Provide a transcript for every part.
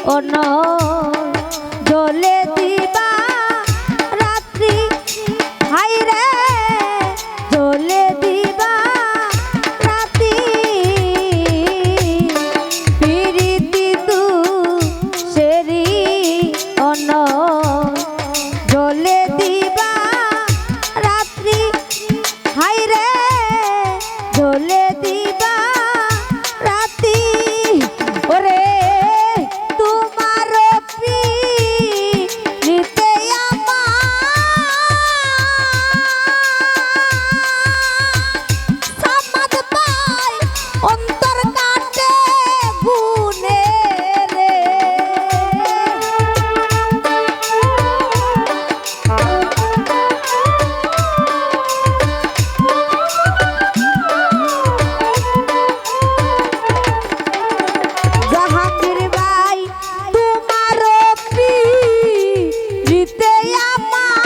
on জ্বলে দিবা রাত্রি হাইরে জ্বলে দিবা রাতি পিরিতি তু সেরি অন জ্বলে দিবা রাত্রি হাইরে জ্বলে দিবা রাতি ওরে তোমার প্রীতিতে আমার সামাদ পাই অন্তর কাটে গুনে রে জাহাঙ্গীর ভাই তোমার প্রীতিতে আমার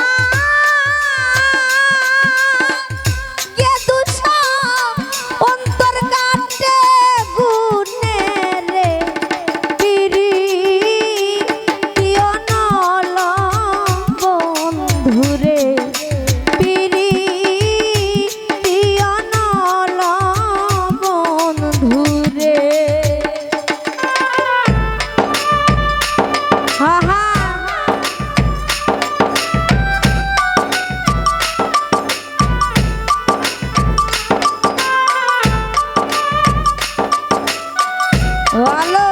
কে দুষা অন্তর কাটে গুনে রে প্রীতি অনল বন্ধুরে প্রীতি অনল বন্ধুরে হা হা ভালো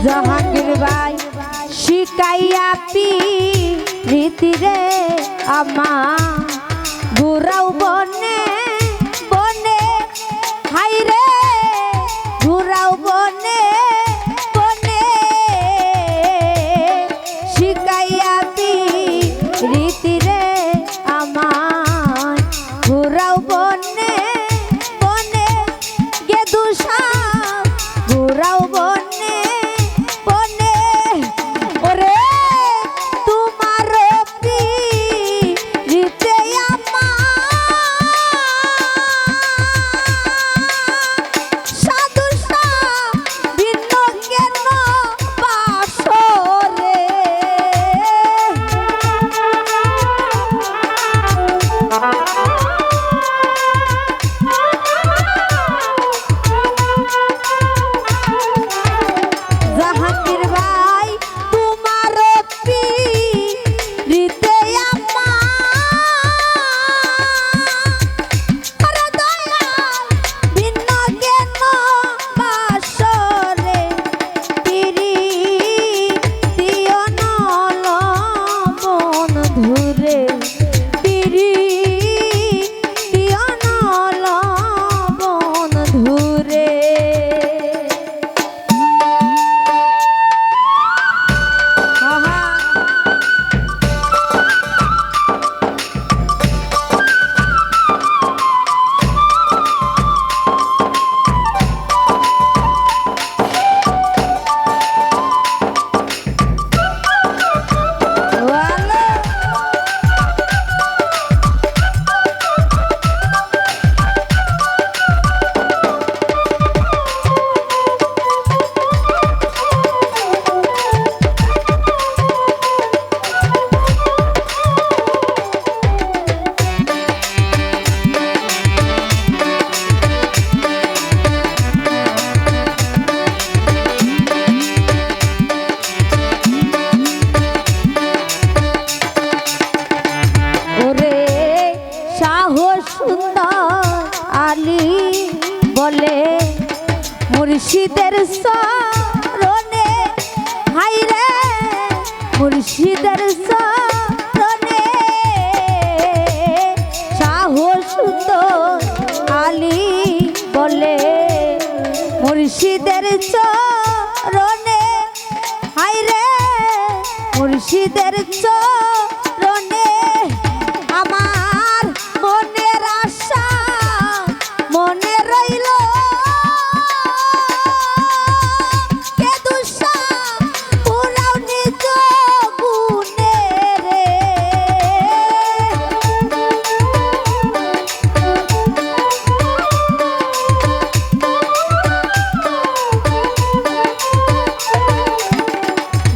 জাহাঙ্গীর ভাই শিকাইয়া প্রীতি রে আমার ঘুরাও বনে বনে হাইরে ঘুরাও বনে বনে শিকাইয়া প্রীতি রে আমার ঘুরাও বনে বনে গে দুষা ঘুরাও বনে বনে ওরে তোমার প্রীতিতে আমার মুর্শিদের চরণে আমার মনের আশা মনে রইল কে দুষা পুরাও নিজ গুণে রে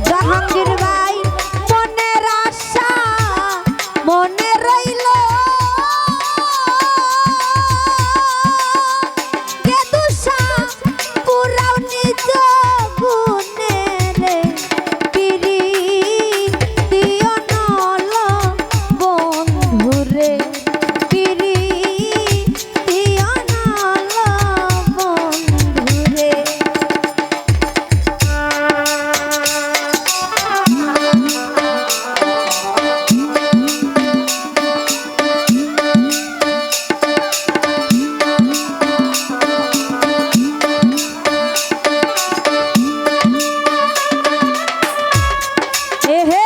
জাহাঙ্গীর ভাই মনের আশা মনে রইল কে দুষা পুরাও নিজ গুণে রে পিরি দিও নল বন্ধুরে পিরি দিও নল বন্ধুরে এহে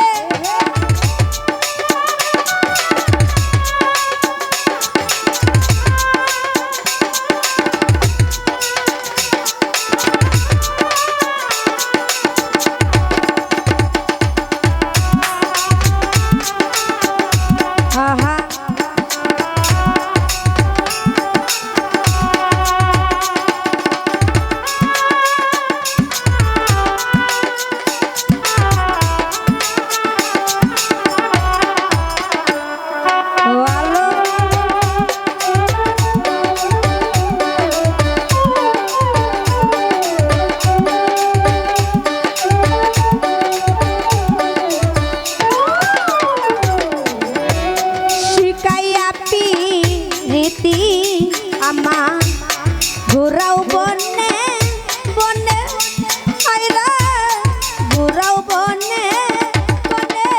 আহা আলো শিকাইয়া রীতি আমার ঘুরাও বনে বনে আইরা ঘুরাও বনে বনে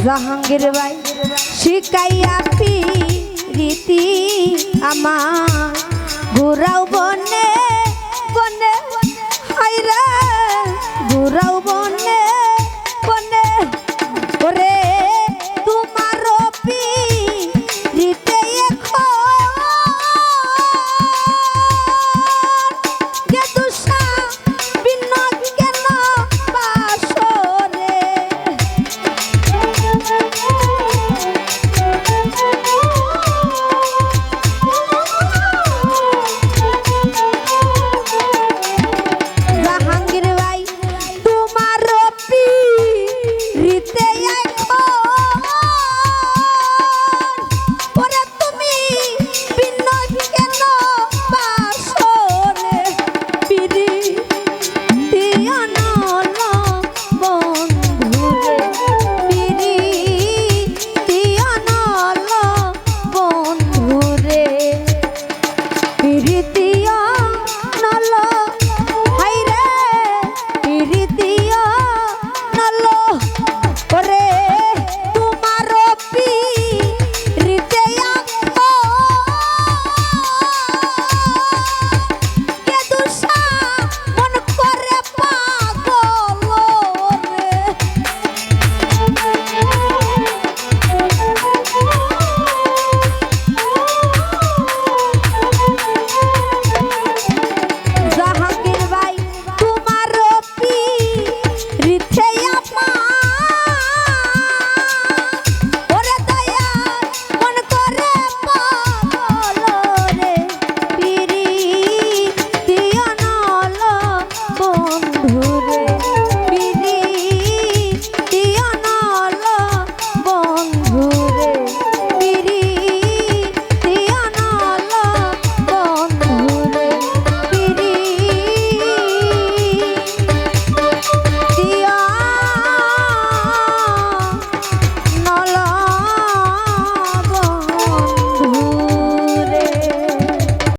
জাহাঙ্গীর ভাই শিকাইয়া রীতি আমার ঘুরাও বনে বনে হাইরা ঘুরাও বনে